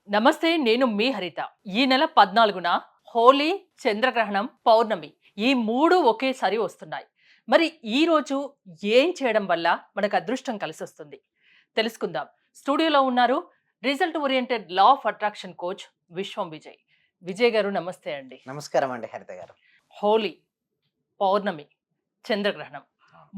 నమస్తే, నేను మీ హరిత. ఈ నెల 14న హోలీ, చంద్రగ్రహణం, పౌర్ణమి ఈ 3 ఒకేసారి వస్తున్నాయి. మరి ఈ రోజు ఏం చేయడం వల్ల మనకు అదృష్టం కలిసొస్తుంది? తెలుసుకుందాం. స్టూడియోలో ఉన్నారు result oriented law of attraction coach విశ్వం విజయ్. విజయ్ గారు నమస్తే అండి. నమస్కారం అండి హరిత గారు. హోలీ, పౌర్ణమి, చంద్రగ్రహణం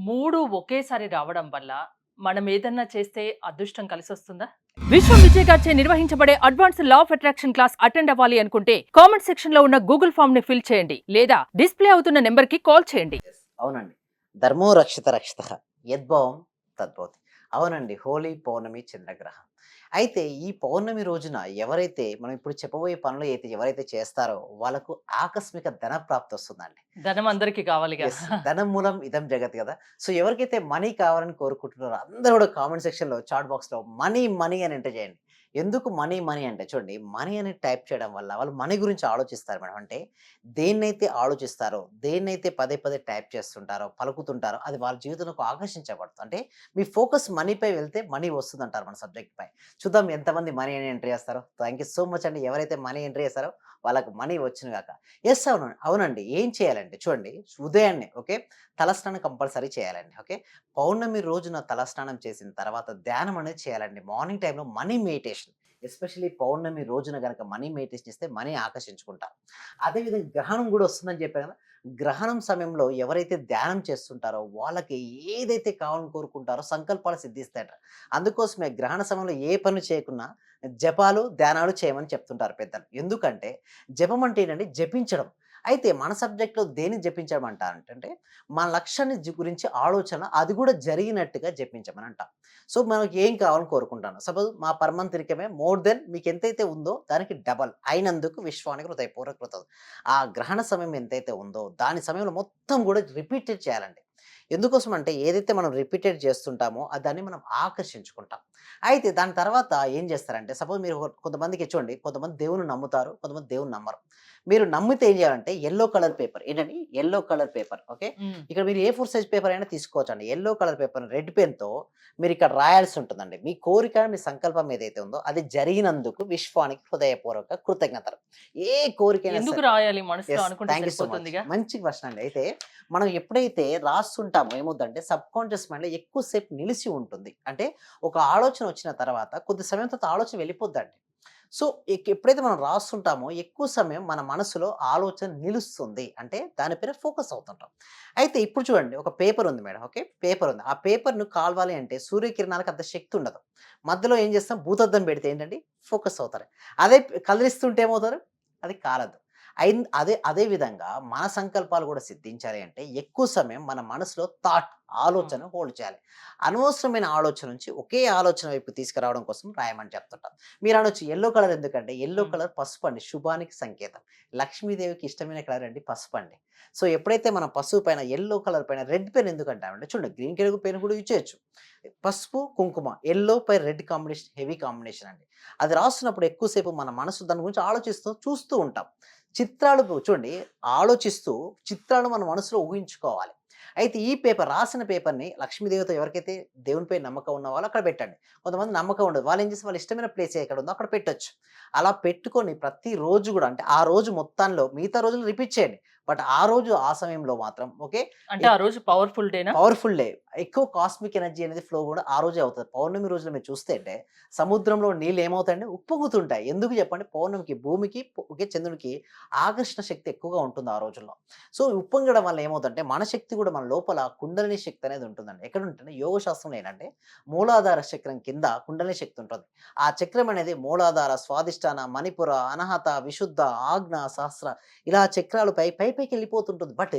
3 ఒకేసారి రావడం వల్ల మనం ఏదన్నా చేస్తే అదృష్టం కలిసొస్తుందా? విశ్వం విజయ్ గారిచే నిర్వహించబడే advance law of attraction class attend అవ్వాలి అనుకుంటే కామెంట్ సెక్షన్ లో ఉన్న గూగుల్ ఫామ్ ని ఫిల్ చేయండి లేదా డిస్ప్లే అవుతున్న నెంబర్ కి కాల్ చేయండి. అవునండి. ధర్మో రక్షిత రక్షిత యద్భావం తద్భవతి. అవునండి, హోలీ, పౌర్ణమి, చంద్రగ్రహం. అయితే ఈ పౌర్ణమి రోజున ఎవరైతే మనం ఇప్పుడు చెప్పబోయే పనులు ఎవరైతే చేస్తారో వాళ్ళకు ఆకస్మిక ధన ప్రాప్తి వస్తుందండి. ధనం అందరికి కావాలిగా. ధనం మూలం ఇదం జగత్ కదా. సో ఎవరికైతే మనీ కావాలని కోరుకుంటున్నారో అందరూ కూడా కామెంట్ సెక్షన్ లో చాట్ బాక్స్ లో మనీ మనీ అని ఎంటర్ చేయండి. ఎందుకు మనీ మనీ అంటే చూడండి, మనీ అని టైప్ చేయడం వల్ల వాళ్ళు మనీ గురించి ఆలోచిస్తారు మేడం. అంటే దేన్నైతే ఆలోచిస్తారో, దేన్నైతే పదే పదే టైప్ చేస్తుంటారో, పలుకుతుంటారో అది వాళ్ళ జీవితంలోకి ఆకర్షించబడుతుంది. అంటే మీ ఫోకస్ మనీపై వెళ్తే మనీ వస్తుంది అంటారు మన సబ్జెక్ట్ పై. చూద్దాం ఎంతమంది మనీ అని ఎంట్రీ చేస్తారో. థ్యాంక్ యూ సో మచ్ అండి. ఎవరైతే మనీ ఎంట్రీ చేస్తారో వాళ్ళకి మనీ వచ్చిన గాక. ఎస్, అవునండి. ఏం చేయాలంటే చూడండి, ఉదయాన్నే ఓకే, తలస్నానం కంపల్సరీ చేయాలండి. ఓకే, పౌర్ణమి రోజున తలస్నానం చేసిన తర్వాత ధ్యానం అనేది చేయాలండి. మార్నింగ్ టైంలో మనీ మెడిటేషన్, ఎస్పెషల్లీ పౌర్ణమి రోజున గనక మనీ మెడిటేషన్ చేస్తే మనీ ఆకర్షించుకుంటారు. అదేవిధంగా గ్రహణం కూడా వస్తుందని చెప్పాను కదా. గ్రహణం సమయంలో ఎవరైతే ధ్యానం చేస్తుంటారో వాళ్ళకి ఏదైతే కావాలని కోరుకుంటారో సంకల్పాలు సిద్ధిస్తాయట. అందుకోసమే గ్రహణ సమయంలో ఏ పని చేయకున్నా జపాలు, ధ్యానాలు చేయమని చెప్తుంటారు పెద్దలు. ఎందుకంటే జపం అంటే ఏంటంటే జపించడం. అయితే మన సబ్జెక్ట్‌లో దేన్ని జపించడం అంటారంటే మన లక్ష్యాన్ని గురించి ఆలోచన అది కూడా జరిగినట్టుగా జపించమని అంటాం. సో మనకి ఏం కావాలని కోరుకుంటాను. సపోజ్ మా పర్ మంత్ ఇన్‌కమే మోర్ దెన్ మీకు ఎంతైతే ఉందో దానికి డబల్ అయినందుకు విశ్వానికి హృదయపూర్వక కృతజ్ఞతలు. ఆ గ్రహణ సమయం ఎంతైతే ఉందో దాని సమయంలో మొత్తం కూడా రిపీటెడ్ చేయాలండి. ఎందుకోసం అంటే ఏదైతే మనం రిపీటెడ్ చేస్తుంటామో దాన్ని మనం ఆకర్షించుకుంటాం. అయితే దాని తర్వాత ఏం చేస్తారంటే సపోజ్ మీరు కొంతమందికి చూడండి, కొంతమంది దేవుని నమ్ముతారు, కొంతమంది దేవుని నమ్మరు. మీరు నమ్మితే ఏం చేయాలంటే యెల్లో కలర్ పేపర్ ఏంటండి, యెల్లో కలర్ పేపర్ ఓకే. మ్మ్. ఇక్కడ మీరు ఏ ఫోర్ సైజ్ పేపర్ అయినా తీసుకోవచ్చండి. యెల్లో కలర్ పేపర్ రెడ్ పెన్‌తో మీరు ఇక్కడ రాయాల్సి ఉంటుందండి. మీ కోరిక, మీ సంకల్పం ఏదైతే ఉందో అది జరిగినందుకు విశ్వానికి హృదయపూర్వక కృతజ్ఞతలు. ఏ కోరికైనా ఎందుకు సరే. రాయాలి? మనసులో యెస్. అనుకుంటే థాంక్ యూ సో మచ్. సరిపోతుందిగా. మంచి క్వెషన్ అండి. అయితే మనం ఎప్పుడైతే రాస్తుంటామో ఏమవుద్దంటే సబ్‌కాన్షియస్ మైండ్‌లో ఎక్కువ సేపు నిలిసి ఉంటుంది. అంటే ఒక ఆలోచన వచ్చిన తర్వాత కొద్ది సమయం తర్వాత ఆలోచన వెళ్ళిపోద్దండి. సో ఎప్పుడైతే మనం రాస్తుంటామో ఎక్కువ సమయం మన మనసులో ఆలోచన నిలుస్తుంది. అంటే దాని పైన ఫోకస్ అవుతుంటాం. అయితే ఇప్పుడు చూడండి, ఒక పేపర్ ఉంది మేడం. ఓకే, పేపర్ ఉంది. ఆ పేపర్‌ను కాలవాలి అంటే సూర్యకిరణాలకు అంత శక్తి ఉండదు. మధ్యలో ఏం చేస్తాం, భూతద్దం పెడితే ఏంటండి ఫోకస్ అవుతారు. అదే కదిలిస్తుంటే ఏమవుతారు, అది కాలదు. అదే అదే విధంగా మన సంకల్పాలు కూడా సిద్ధించాలి అంటే ఎక్కువ సమయం మన మనసులో ఆలోచన హోల్డ్ చేయాలి. అనవసరమైన ఆలోచన నుంచి ఒకే ఆలోచన వైపు తీసుకురావడం కోసం రాయమని చెప్తుంటాం. మీరు అనొచ్చు యెల్లో కలర్ ఎందుకంటే, యెల్లో మ్మ్. కలర్ పసుపు అండి, శుభానికి సంకేతం. లక్ష్మీదేవికి ఇష్టమైన కలర్ అండి పసుపు అండి. సో ఎప్పుడైతే మనం పసుపు పైన యెల్లో కలర్ పైన రెడ్ పెన్ ఎందుకంటామంటే చూడండి, గ్రీన్ కలర్ పెన్ కూడా యూజ్ చేయొచ్చు. పసుపు కుంకుమ యెల్లో పై రెడ్ కాంబినేషన్ హెవీ కాంబినేషన్ అండి. అది రాస్తున్నప్పుడు ఎక్కువసేపు మన మనసు దాని గురించి ఆలోచిస్తూ చూస్తూ ఉంటాం. చిత్రాలు చూడండి, ఆలోచిస్తూ చిత్రాలు మన మనసులో ఊహించుకోవాలి. అయితే ఈ పేపర్, రాసిన పేపర్‌ని లక్ష్మీదేవత ఎవరికైతే దేవునిపై నమ్మకం ఉన్న వాళ్ళు అక్కడ పెట్టండి. కొంతమంది నమ్మకం ఉండదు. వాళ్ళు ఏం చేస్తారు, వాళ్ళ ఇష్టమైన ప్లేస్ ఎక్కడ ఉందో అక్కడ పెట్టొచ్చు. అలా పెట్టుకొని ప్రతిరోజు గూడా అంటే ఆ రోజు మొత్తంలో మిగతా రోజులు రిపీట్ చేయండి. బట్ ఆ రోజు ఆ సమయంలో మాత్రం ఓకే. అంటే ఆ రోజు పవర్ఫుల్ డేనా? Powerful day. ఎక్కువ కాస్మిక్ ఎనర్జీ అనేది ఫ్లో గూడా ఆ రోజే అవుతది. పౌర్ణమి రోజున మీరు చూస్తే అంటే సముద్రంలో నీళ్ళు ఏమవుతాయండి, ఉప్పొంగుతుంటాయి. ఎందుకు చెప్పండి? పౌర్ణమికి భూమికి ఓకే, చంద్రునికి ఆకర్షణ శక్తి ఎక్కువగా ఉంటుంది ఆ రోజుల్లో. సో ఉప్పొంగడం వల్ల ఏమవుతుందంటే మన శక్తి గూడా మన లోపల కుండలిని శక్తి అనేది ఉంటుందండి. ఎక్కడుంటంటే యోగ శాస్త్రంలో ఏంటంటే మూలాధార చక్రం కింద కుండలిని శక్తి ఉంటుంది. ఆ చక్రం అనేది మూలాధార, స్వాదిష్టాన, మణిపుర, అనాహత, విశుద్ధ, ఆజ్ఞ, సహస్ర ఇలా చక్రాలు పైకి వెళ్ళిపోతుంటుంది. బట్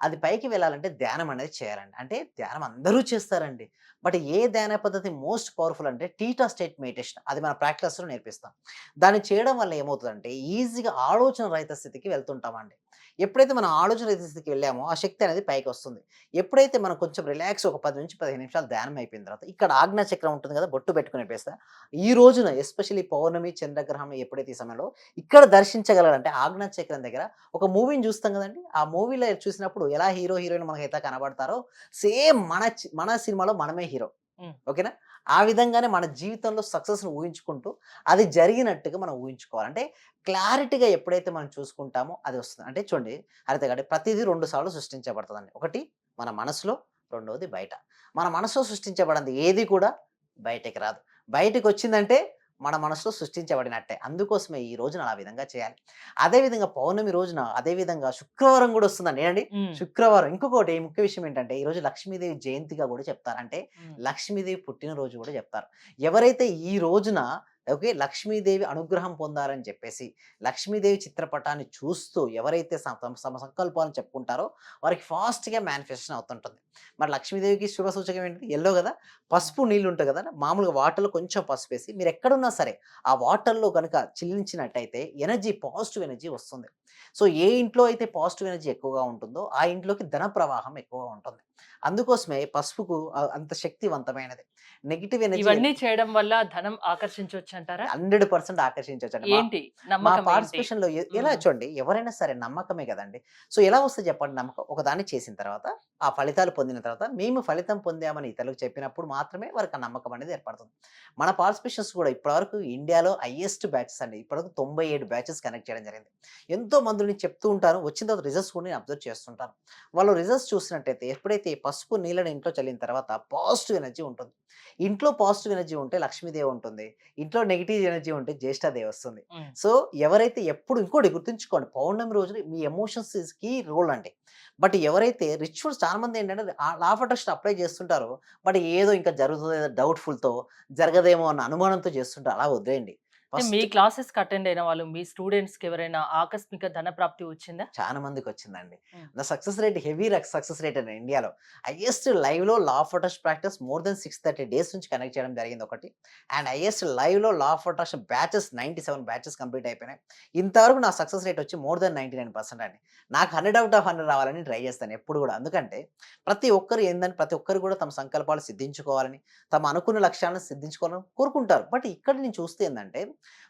అది పైకి వెళ్ళాలంటే ధ్యానం అనేది చేయాలండి. అంటే ధ్యానం అందరూ చేస్తారండి. బట్ ఏ ధ్యాన పద్ధతి మోస్ట్ పవర్‌ఫుల్ అంటే టీటా స్టేట్ మెడిటేషన్. అది మన ప్రాక్టీస్‌లో నేర్పిస్తాం. దాన్ని చేయడం వల్ల ఏమవుతదంటే ఈజీగా ఆలోచన రహిత స్థితికి వెళ్తుంటామండి. ఎప్పుడైతే మనం ఆలోచన రహిత స్థితికి వెళ్ళామో ఆ శక్తి అనేది పైకొస్తుంది. ఎప్పుడైతే మనం కొంచెం రిలాక్స్ ఒక 10-15 నిమిషాలు ధ్యానం అయిపోయిన తర్వాత ఇక్కడ ఆజ్ఞా చక్రం ఉంటుంది కదా, బొట్టు పెట్టుకొని చెప్పేస్తా. ఈ రోజున ఎస్పెషల్లీ పౌర్ణమి, చంద్రగ్రహణం ఎప్పుడైతే ఈ సమయంలో ఇక్కడ దర్శించగలరంటే ఆజ్ఞా చక్రం దగ్గర ఒక మూవీని చూస్తాం కదండీ! ఆ మూవీలో చూసినప్పుడు ఎలా హీరో, హీరోయిన్ మనకైతే కనబడతారో సేమ్ మన సినిమాలో మనమే హీరో. మ్మ్. ఓకేనా? ఆ విధంగానే మన జీవితంలో సక్సెస్‌ని ఊహించుకుంటూ, అది జరిగినట్టుగా మనం ఊహించుకోవాలి. అంటే క్లారిటీగా ఎప్పుడైతే మనం చూసుకుంటామో అది వస్తుంది. అంటే చూడండి హరిత గారు ప్రతీదీ 2 సార్లు సృష్టించబడతదండి. ఒకటి మన మనసులో, రెండోది బయట. మన మనసులో సృష్టించబడింది ఏది కూడా బయటకి రాదు. బయటికొచ్చిందంటే మన మనసులో సృష్టించబడినట్టే. అందుకోసమే ఈ రోజున ఆ విధంగా చేయాలి. అదే విధంగా పౌర్ణమి రోజున అదే విధంగా శుక్రవారం గూడా వస్తుందండి. ఏవండి హ్మ్. శుక్రవారం ఇంకొకటి ముఖ్య విషయం ఏంటంటే ఈరోజు లక్ష్మీదేవి జయంతిగా గూడా చెప్తారు. అంటే హ్మ్. లక్ష్మీదేవి పుట్టినరోజు గూడా జెప్తారు. ఎవరైతే ఈ రోజున ఓకే. లక్ష్మీదేవి అనుగ్రహం పొందాలని చెప్పేసి, లక్ష్మీదేవి చిత్రపటాన్ని చూస్తూ ఎవరైతే తమ తమ సంకల్పాలను చెప్పుకుంటారో వారికి ఫాస్ట్‌గా మేనిఫెస్టేషన్ అవుతుంటుంది. మరి లక్ష్మీదేవికి శుభ సూచకం ఏంటిది? యెల్లో గదా! పసుపు నీళ్ళు ఉంటాయి గదా! మామూలుగా వాటర్‌లో కొంచెం పసుపేసి మీరెక్కడున్నా సరే, ఆ వాటర్‌లో గనుక చిల్లించినట్టయితే ఎనర్జీ పాజిటివ్ ఎనర్జీ వస్తుంది. సో, ఏ ఇంట్లో అయితే పాజిటివ్ ఎనర్జీ ఎక్కువగా ఉంటుందో, ఆ ఇంట్లోకి ధన ప్రవాహం ఎక్కువగా ఉంటుంది. అందుకోసమే పసుపుకు అంత శక్తివంతమైనది. నెగెటివ్ ఎనర్జీ ఇవన్నీ చేయడం వల్ల ధనం ఆకర్షించొచ్చంటారా? 100% ఆకర్షించొచ్చండి. ఏంటి? మా నమ్మకం ఏంటి? పార్టిసిపేషన్‌లో ఎలా హ్మ్. చూడండి ఎవరైనా సరే నమ్మకమే గదండీ! సో, ఎలా వస్తది చెప్పండి నమ్మకం? ఒకదాన్ని చేసిన తర్వాత, ఆ ఫలితాలు పొందిన తర్వాత, మేము ఫలితం పొందామని ఇతరులకు చెప్పినప్పుడు మాత్రమే వారికి ఆ నమ్మకం అనేది ఏర్పడుతుంది. మన పార్టిసిపేషన్స్ కూడా ఇప్పటివరకు ఇండియాలో హైయెస్ట్ బ్యాచెస్ అండి. ఇప్పటివరకు 97 బ్యాచెస్ కండక్ట్ చేయడం జరిగింది. ఎంతో మందిని చెప్తూ ఉంటాను. వచ్చిన తర్వాత రిజల్ట్స్ కూడా నేను అబ్జర్వ్ చేస్తుంటాను. వాళ్ళు రిజల్ట్స్ చూసినట్టయితే ఎప్పుడైతే ఈ పసుపు నీళ్ళని ఇంట్లో చల్లిన తర్వాత పాజిటివ్ ఎనర్జీ ఉంటుంది. ఇంట్లో పాజిటివ్ ఎనర్జీ ఉంటే లక్ష్మీదేవి ఉంటుంది. ఇంట్లో నెగెటివ్ ఎనర్జీ ఉంటే జ్యేష్ఠాదేవి వస్తుంది. హ్మ్. సో, ఎవరైతే ఎప్పుడు ఇంకోటి గుర్తుంచుకోండి. పౌర్ణమి రోజున మీ ఎమోషన్స్ ఈస్ కీ రోల్ అండి. బట్ ఎవరైతే రిచువల్స్ చాలా మంది ఏంటంటే లా ఆఫ్ అట్రాక్షన్ అప్లై చేస్తుంటారో, బట్ ఏదో ఇంకా జరుగుతదో ఏదో డౌట్‌ఫుల్‌తో జరగదేమో అన్న అనుమానంతో చేస్తుంటారు. అలా వదిలేయండి. అంటే మీ ఫస్ట్ క్లాసెస్‌కి అటెండ్ అయిన వాళ్ళు, మీ స్టూడెంట్స్‌కి ఎవరైనా ఆకస్మిక ధన ప్రాప్తి వచ్చిందా? చాలా మందికొచ్చిందండి. హ్మ్. నా success rate heavy success rate అండి ఇండియాలో. హైయెస్ట్ లైవ్‌లో లా of attraction practice more than 630 days నుంచి కండక్ట్ చేయడం జరిగింది ఒకటి. అండ్ హైయెస్ట్ లైవ్‌లో లా of attraction batches 97 batches complete అయిపోయినాయి. ఇంతవరకు నా సక్సెస్ రేట్ వచ్చి మోర్ థాన్ 99% అండి. నాకు 100 ఔట్ ఆఫ్ 100 రావాలని ట్రై చేస్తాను ఎప్పుడు గూడా. ఎందుకంటే ప్రతి ఒక్కరు గూడా తమ సంకల్పాలు సిద్ధించుకోవాలని, తమ అనుకున్న లక్ష్యాలను సిద్ధించుకోవాలని కోరుకుంటారు. బట్ ఇక్కడ నేను చూస్తే ఏందంటే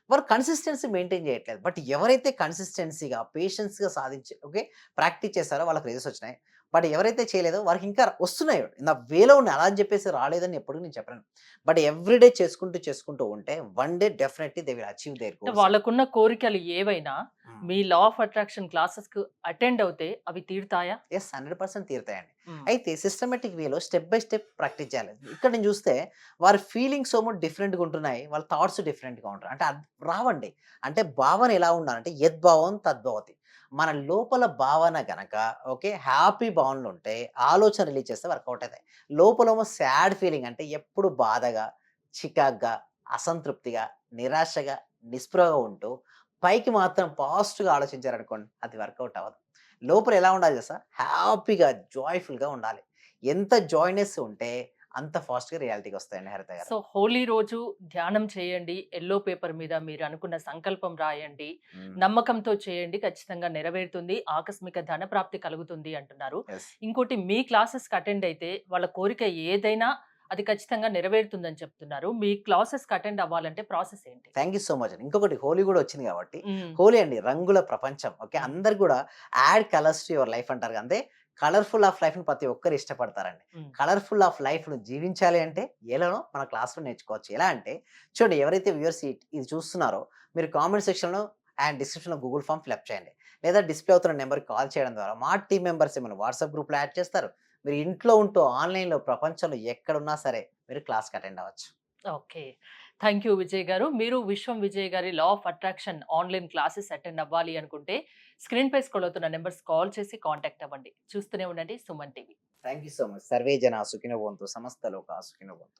వారు కన్సిస్టెన్సీ మెయింటైన్ చేయట్లేదు. బట్ ఎవరైతే కన్సిస్టెన్సీగా, పేషెన్స్‌గా సాధించి ఓకే. ప్రాక్టీస్ చేశారో వాళ్ళకి రిజల్ట్స్ వచ్చినాయి. బట్ ఎవరైతే చేయలేదో వారికి ఇంకా వస్తున్నాయి. నా వేలో ఉన్నాయి. అలా అని చెప్పేసి రాలేదని ఎప్పుడు నేను చెప్పను. బట్ ఎవ్రీ డే చేసుకుంటూ ఉంటే one day definitely they will achieve there అంటే గోల్స్ అండి. వాళ్ళకున్న కోరికలు ఏవైనా హ్మ్. మీ లా ఆఫ్ అట్రాక్షన్ క్లాసెస్‌కు అటెండ్ అవుతే అవి తీరుతాయా? యెస్. 100% తీరుతాయండి. హ్మ్. అయితే సిస్టమాటిక్ వేలో స్టెప్ బై స్టెప్ ప్రాక్టీస్ చేయాలి. ఇక్కడ నేను చూస్తే వారి ఫీలింగ్స్ ఏమో డిఫరెంట్‌గా ఉంటున్నాయి. వాళ్ళ థాట్స్ డిఫరెంట్‌గా ఉంటున్నాయి. అంటే రావండి. అంటే భావన ఎలా ఉండాలంటే యద్భావం తద్భవతి. మన లోపల భావన గనక ఓకే. హ్యాపీ భావనలు ఉంటే ఆలోచన రిలీజ్ చేస్తే వర్కౌట్ అయితాయి. లోపలేమో సాడ్ ఫీలింగ్ అంటే ఎప్పుడు బాధగా, చికాకుగా, అసంతృప్తిగా, నిరాశగా, నిస్పృహగా ఉంటూ పైకి మాత్రం పాజిటివ్‌గా ఆలోచించారనుకోండి అది వర్కౌట్ అవ్వదు. లోపల ఎలా ఉండాలి తెలుసా? హ్యాపీగా, జాయ్‌ఫుల్‌గా ఉండాలి. ఎంత జాయ్‌నెస్ ఉంటే అంత ఫాస్ట్‌గా రియాలిటీకొస్తాయండి హరిత గారు. సో, హోలీ రోజు ధ్యానం చేయండి. యెల్లో పేపర్ మీద మీరు అనుకున్న సంకల్పం రాయండి. హ్మ్. నమ్మకంతో చేయండి. ఖచ్చితంగా నెరవేరుతుంది. ఆకస్మిక ధన ప్రాప్తి కలుగుతుంది అంటున్నారు. యెస్. ఇంకోటి మీ క్లాసెస్‌కి అటెండ్ అయితే వాళ్ళ కోరిక ఏదైనా అది ఖచ్చితంగా నెరవేరుతుందని చెప్తున్నారు. మీ క్లాసెస్‌కి అటెండ్ అవ్వాలంటే ప్రాసెస్ ఏంటి? థాంక్ యూ సో మచ్ అండి. ఇంకొకటి హోలీ గూడా వచ్చింది కాబట్టి, హ్మ్. హోలీ అండి రంగుల ప్రపంచం. ఓకే. హ్మ్. అందరూ గూడా add colours to your life అంటారు. అంతే కలర్‌ఫుల్ ఆఫ్ లైఫ్‌ని ప్రతి ఒక్కరు ఇష్టపడతారండి. హ్మ్. కలర్‌ఫుల్ ఆఫ్ లైఫ్‌ను జీవించాలి అంటే ఎలానో మన క్లాస్‌లో నేర్చుకోవచ్చు. ఎలా అంటే చూడండి ఎవరైతే వ్యూవర్స్ ఇది చూస్తున్నారో మీరు కామెంట్ సెక్షన్‌లో అండ్ డిస్క్రిప్షన్‌లో గూగుల్ ఫార్మ్ ఫిల్ అప్ చేయండి. లేదా డిస్‌ప్లే అవుతున్న నంబర్‌కి కాల్ చేయడం ద్వారా మా టీమ్ మెంబర్స్ మన వాట్సాప్ గ్రూప్‌లో యాడ్ చేస్తారు. మీరు ఇంట్లో ఉంటూ ఆన్‌లైన్‌లో ప్రపంచంలో ఎక్కడున్నా సరే మీరు క్లాస్‌కి అటెండ్ అవ్వచ్చు. ఓకే. థాంక్ యూ విజయ్ గారు. మీరు విశ్వం విజయ్ గారి లా of attraction online classes attend అవ్వాలి అనుకుంటే స్క్రీన్‌పై స్క్రోల్ అవుతున్న నంబర్స్ కాల్ చేసి కాంటాక్ట్ అవ్వండి. చూస్తూనే ఉండండి Suman TV. Thank you so much. Survey జన సుఖినో భవంతు. సమస్త లోకా సుఖినో భవంతు.